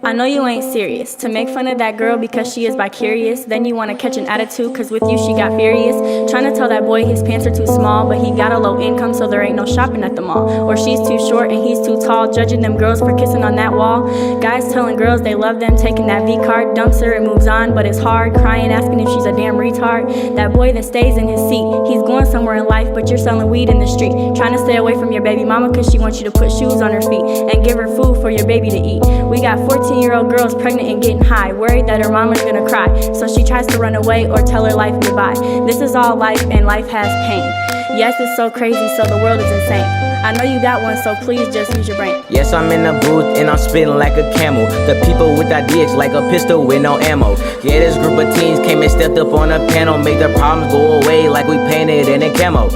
I know you ain't serious. To make fun of that girl because she is bi-curious. Then you wanna catch an attitude cause with you she got furious. Trying to tell that boy his pants are too small, but he got a low income so there ain't no shopping at the mall. Or she's too short and he's too tall, judging them girls for kissing on that wall. Guys telling girls they love them, taking that V-card, dumps her and moves on, but it's hard. Crying, asking if she's a damn retard. That boy that stays in his seat, he's going somewhere in life, but you're selling weed in the street. Trying to stay away from your baby mama cause she wants you to put shoes on her feet and give her food for your baby to eat. We got 14-year-old girls pregnant and getting high, worried that her mama's gonna cry, so she tries to run away or tell her life goodbye. This is all life and life has pain. Yes, it's so crazy, so the world is insane. I know you got one, so please just use your brain. Yes, I'm in the booth and I'm spitting like a camel. The people with ideas like a pistol with no ammo. Yeah, this group of teens came and stepped up on a panel, make their problems go away like we painted in a camo.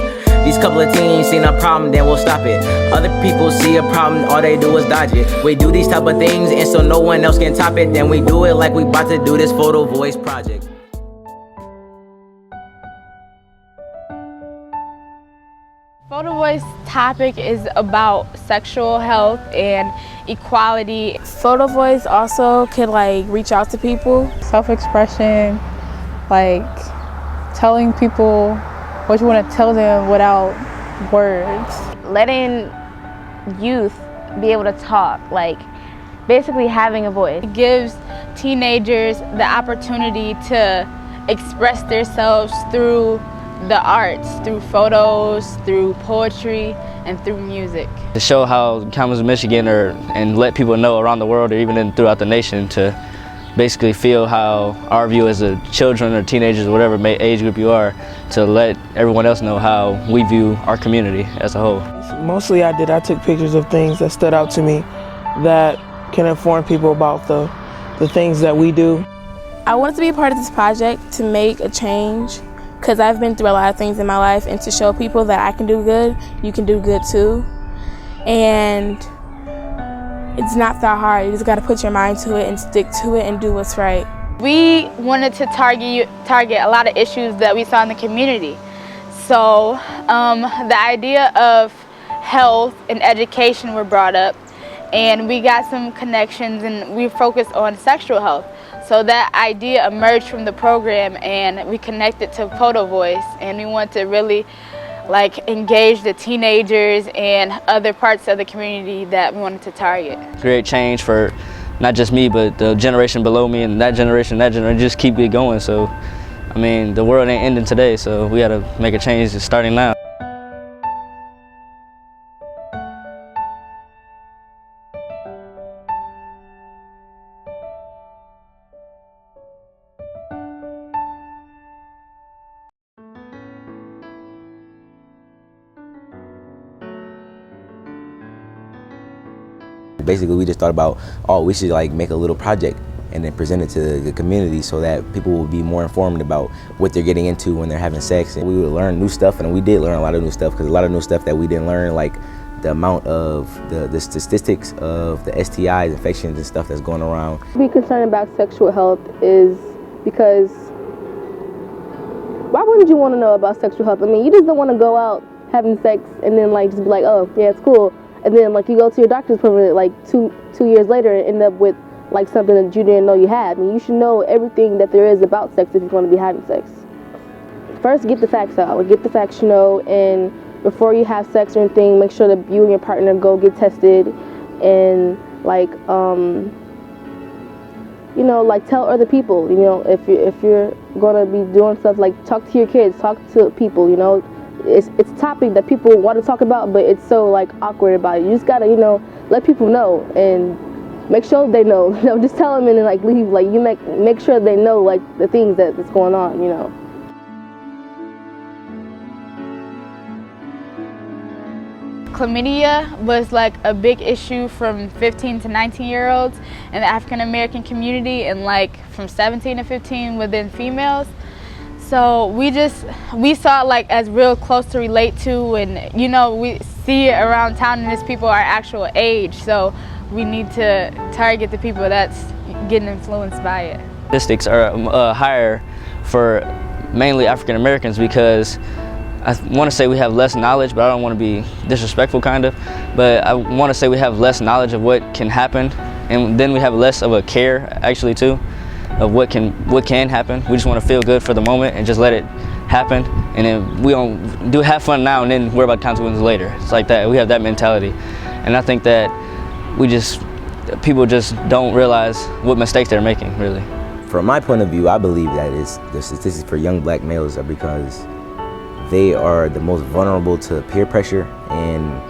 These couple of teens seen a problem, then we'll stop it. Other people see a problem, all they do is dodge it. We do these type of things and so no one else can top it. Then we do it like we about to do this photo voice project. PhotoVoice topic is about sexual health and equality. PhotoVoice also could like reach out to people. Self-expression, like telling people what you want to tell them without words. Letting youth be able to talk, like basically having a voice. It gives teenagers the opportunity to express themselves through the arts, through photos, through poetry, and through music. To show how Kalamazoo, Michigan, and let people know around the world or even throughout the nation to basically feel how our view as a children or teenagers or whatever age group you are, to let everyone else know how we view our community as a whole. Mostly I took pictures of things that stood out to me that can inform people about the things that we do. I wanted to be a part of this project to make a change because I've been through a lot of things in my life, and to show people that I can do good, you can do good too. And it's not that hard. You just got to put your mind to it and stick to it and do what's right. We wanted to target a lot of issues that we saw in the community. So the idea of health and education were brought up, and we got some connections and we focused on sexual health. So that idea emerged from the program and we connected to PhotoVoice, and we want to really like engage the teenagers and other parts of the community that we wanted to target. Create change for not just me, but the generation below me and that generation, just keep it going. So, I mean, the world ain't ending today, so we gotta make a change starting now. Basically, we just thought about, we should like make a little project and then present it to the community so that people will be more informed about what they're getting into when they're having sex. And we would learn new stuff, and we did learn a lot of new stuff, because a lot of new stuff that we didn't learn, like the amount of the statistics of the STIs, infections and stuff that's going around. Be concerned about sexual health is because why wouldn't you want to know about sexual health? I mean, you just don't want to go out having sex and then like just be like, oh yeah, it's cool. And then like you go to your doctor's appointment like two years later and end up with like something that you didn't know you had. I mean, you should know everything that there is about sex if you're going to be having sex. First, get the facts out. Get the facts, and before you have sex or anything, make sure that you and your partner go get tested, and like like tell other people. If you're going to be doing stuff, like talk to your kids, talk to people. It's a topic that people want to talk about, but it's so like awkward about it. You just gotta let people know and make sure they know. Just tell them and then like leave. Like you make sure they know like the things that's going on. Chlamydia was like a big issue from 15 to 19-year-olds in the African American community, and like from 17 to 15 within females. So we saw it like as real close to relate to, and we see it around town, and it's people our actual age. So we need to target the people that's getting influenced by it. Statistics are higher for mainly African Americans because I want to say we have less knowledge, but I don't want to be disrespectful kind of, but I want to say we have less knowledge of what can happen and then we have less of a care actually too of what can happen. We just want to feel good for the moment and just let it happen, and then we don't have fun now and then worry about consequences later. It's like that. We have that mentality, and I think that people just don't realize what mistakes they're making, really. From my point of view, I believe that the statistics for young black males are because they are the most vulnerable to peer pressure, and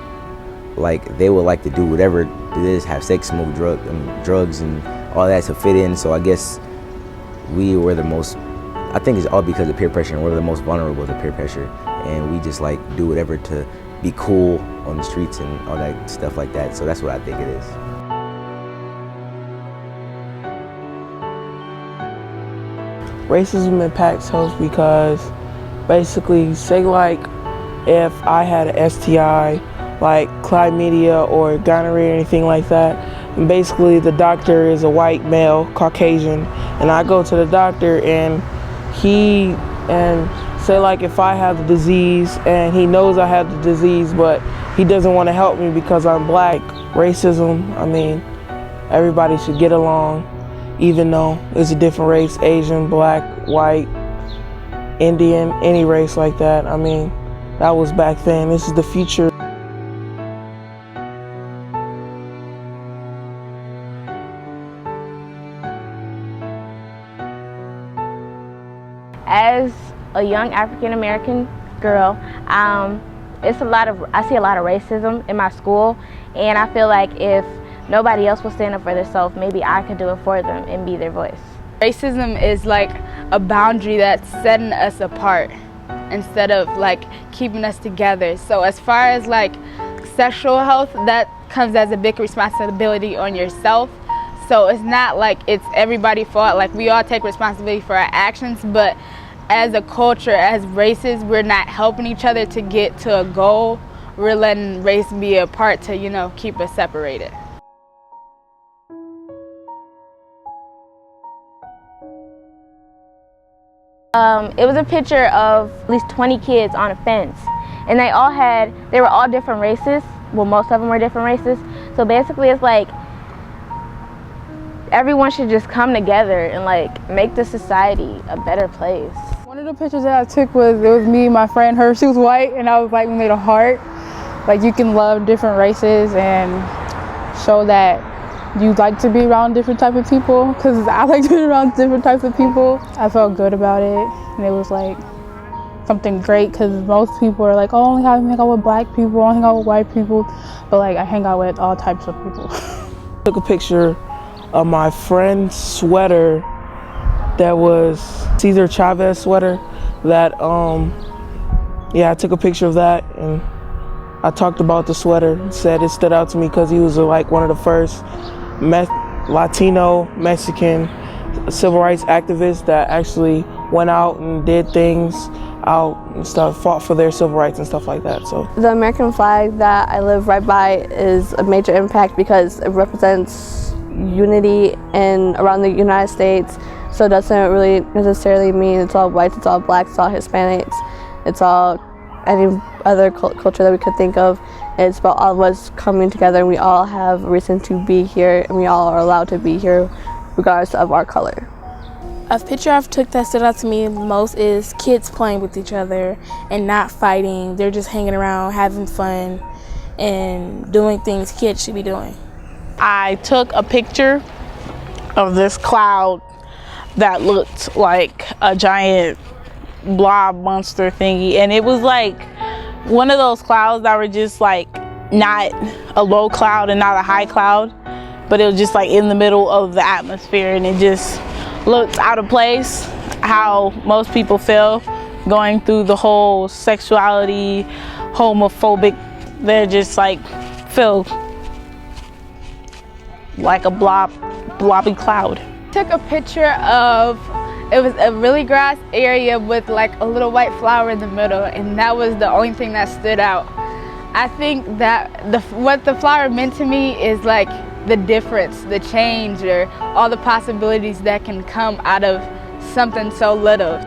like they would like to do whatever it is, have sex, smoke drugs and all that to fit in. So I guess we were the most, I think it's all because of peer pressure, and we're the most vulnerable to peer pressure, and we just like do whatever to be cool on the streets and all that stuff like that. So that's what I think it is. Racism impacts health because basically, say like if I had an STI like chlamydia or gonorrhea or anything like that, and basically the doctor is a white male, Caucasian, and I go to the doctor and say like if I have the disease and he knows I have the disease but he doesn't want to help me because I'm black. Racism, I mean, everybody should get along even though it's a different race, Asian, black, white, Indian, any race like that. I mean, that was back then. This is the future. As a young African American girl, I see a lot of racism in my school, and I feel like if nobody else will stand up for themselves, maybe I could do it for them and be their voice. Racism is like a boundary that's setting us apart instead of like keeping us together. So as far as like sexual health, that comes as a big responsibility on yourself. So it's not like it's everybody's fault. Like we all take responsibility for our actions, but as a culture, as races, we're not helping each other to get to a goal. We're letting race be a part to, you know, keep us separated. It was a picture of at least 20 kids on a fence, and they were all different races. Well, most of them were different races. So basically it's like everyone should just come together and like make the society a better place. One of the pictures that I took was me and my friend. She was white, and I was like, we made a heart. Like you can love different races and show that you like to be around different type of people, because I like to be around different types of people. I felt good about it, and it was like something great, because most people are like, oh, I only hang out with black people, I only hang out with white people, but like I hang out with all types of people. Took a picture of my friend's sweater that was Cesar Chavez sweater that I took a picture of that, and I talked about the sweater, said it stood out to me because he was like one of the first Latino Mexican civil rights activists that actually went out and did things out and stuff, fought for their civil rights and stuff like that. So the American flag that I live right by is a major impact because it represents unity around the United States. So it doesn't really necessarily mean it's all whites, it's all blacks, it's all Hispanics, it's all any other culture that we could think of. It's about all of us coming together, and we all have a reason to be here, and we all are allowed to be here regardless of our color. A picture I've took that stood out to me most is kids playing with each other and not fighting. They're just hanging around, having fun, and doing things kids should be doing. I took a picture of this cloud that looked like a giant blob monster thingy, and it was like one of those clouds that were just like not a low cloud and not a high cloud, but it was just like in the middle of the atmosphere, and it just looked out of place, how most people feel going through the whole sexuality, homophobic. They're just like feel like a blobby cloud. Took a picture of, it was a really grass area with like a little white flower in the middle, and that was the only thing that stood out. I think that what the flower meant to me is like the difference, the change, or all the possibilities that can come out of something so little.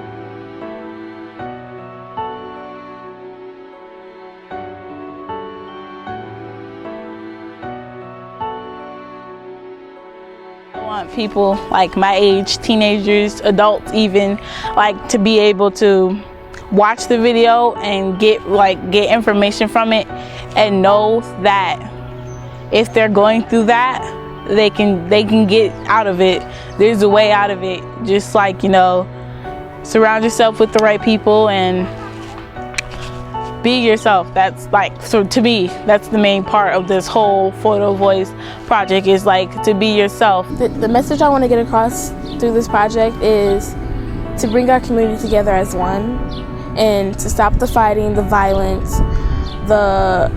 want people like my age, teenagers, adults even, like to be able to watch the video and get information from it and know that if they're going through that, they can get out of it. There's a way out of it. Just like, you know, surround yourself with the right people and be yourself. That's like, so to me, that's the main part of this whole PhotoVoice project, is like to be yourself. The message I want to get across through this project is to bring our community together as one and to stop the fighting, the violence, the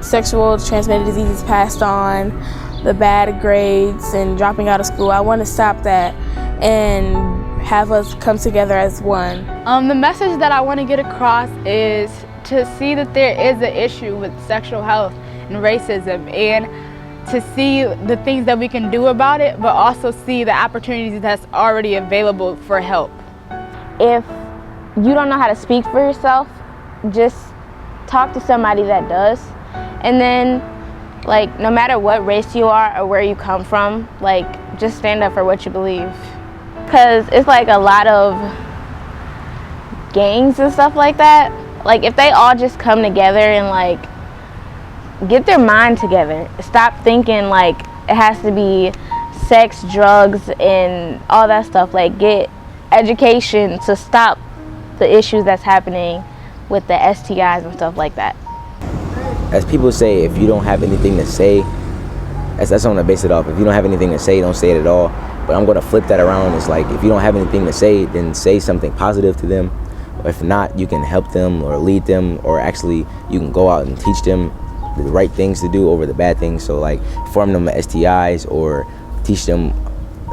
sexual transmitted diseases passed on, the bad grades and dropping out of school. I want to stop that and have us come together as one. The message that I want to get across is to see that there is an issue with sexual health and racism, and to see the things that we can do about it, but also see the opportunities that's already available for help. If you don't know how to speak for yourself, just talk to somebody that does. And then, like, no matter what race you are or where you come from, like, just stand up for what you believe. Because it's like a lot of gangs and stuff like that. Like, if they all just come together and, like, get their mind together, stop thinking, like, it has to be sex, drugs, and all that stuff. Like, get education to stop the issues that's happening with the STIs and stuff like that. As people say, if you don't have anything to say, that's what I'm gonna base it off. If you don't have anything to say, don't say it at all. But I'm gonna flip that around. It's like, if you don't have anything to say, then say something positive to them. Or if not, you can help them or lead them, or actually you can go out and teach them the right things to do over the bad things. So like, inform them of STIs or teach them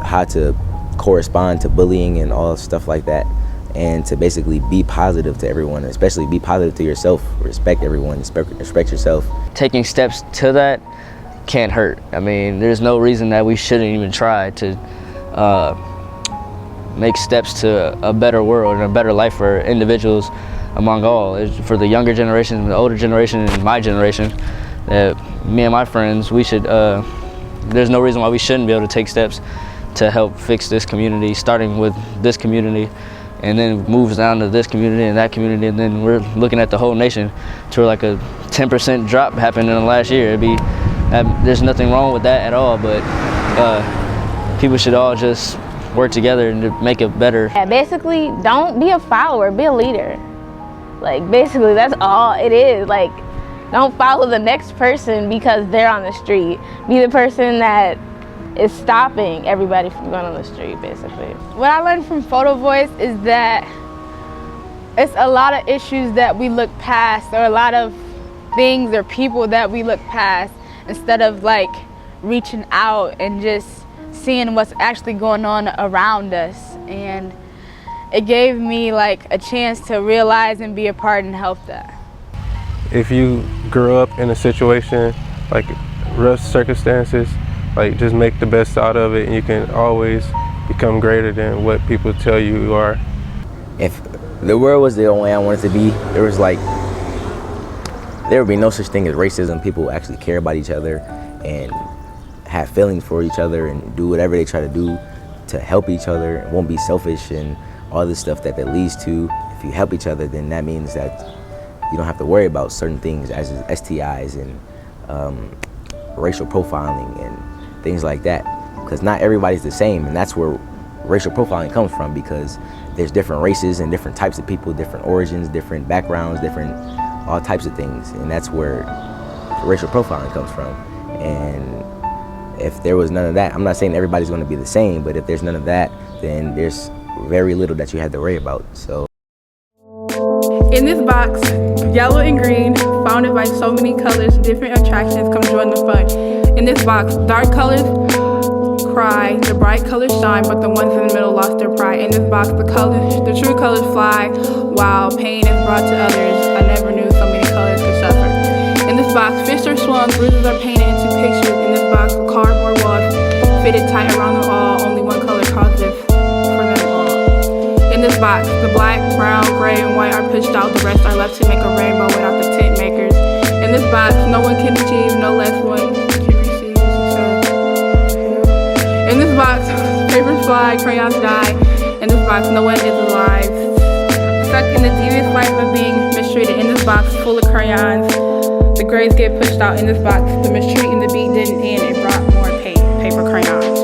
how to correspond to bullying and all stuff like that. And to basically be positive to everyone, especially be positive to yourself. Respect everyone, respect yourself. Taking steps to that can't hurt. I mean, there's no reason that we shouldn't even try to make steps to a better world and a better life for individuals among all. For the younger generation, the older generation, and my generation, me and my friends, we should, there's no reason why we shouldn't be able to take steps to help fix this community, starting with this community, and then moves down to this community and that community, and then we're looking at the whole nation to like a 10% drop happened in the last year. There's nothing wrong with that at all, but people should all just work together and to make it better. Yeah, basically, don't be a follower, be a leader. Like, basically, that's all it is. Like, don't follow the next person because they're on the street. Be the person that is stopping everybody from going on the street, basically. What I learned from PhotoVoice is that it's a lot of issues that we look past, or a lot of things or people that we look past, instead of like reaching out and just seeing what's actually going on around us. And it gave me like a chance to realize and be a part and help that. If you grew up in a situation like rough circumstances, like, just make the best out of it, and you can always become greater than what people tell you are. If the world was the only way I wanted to be, there would be no such thing as racism. People actually care about each other and have feelings for each other and do whatever they try to do to help each other. It won't be selfish and all this stuff that leads to. If you help each other, then that means that you don't have to worry about certain things as STIs and racial profiling and things like that, because not everybody's the same, and that's where racial profiling comes from, because there's different races and different types of people, different origins, different backgrounds, different all types of things, and that's where racial profiling comes from. And if there was none of that, I'm not saying everybody's going to be the same, but if there's none of that, then there's very little that you have to worry about. So in this box, yellow and green, founded by so many colors, different attractions, come join the fun. In this box, dark colors cry, the bright colors shine, but the ones in the middle lost their pride. In this box, the true colors fly, while pain is brought to others. I never knew so many colors could suffer. In this box, fists are swung, bruises are painted into pictures. In this box, cardboard walls fitted tight around them all, only one color causes for them all. In this box, the black, brown, gray, and white are pushed out, the rest are left to make a rainbow without the tent makers. In this box, no one can achieve, no less one can receive success. In this box, papers fly, crayons die. In this box, no one is alive. Stuck in the devious life of being mistreated. In this box, full of crayons. The grades get pushed out. In this box, the mistreating, the beat didn't end. It brought more paper crayons.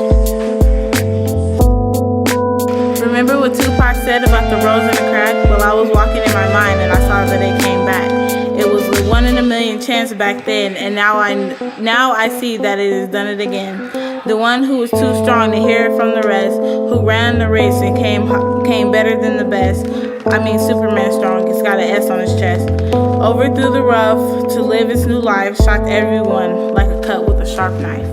Remember what Tupac said about the rose and the crack? Well, I was walking in my mind and I saw that it came back. It was a 1 in a million chance back then, and now I see that it has done it again. The one who was too strong to hear it from the rest, who ran the race and came better than the best. I mean Superman strong, it's got an S on his chest. Over through the rough to live his new life, shocked everyone like a cut with a sharp knife.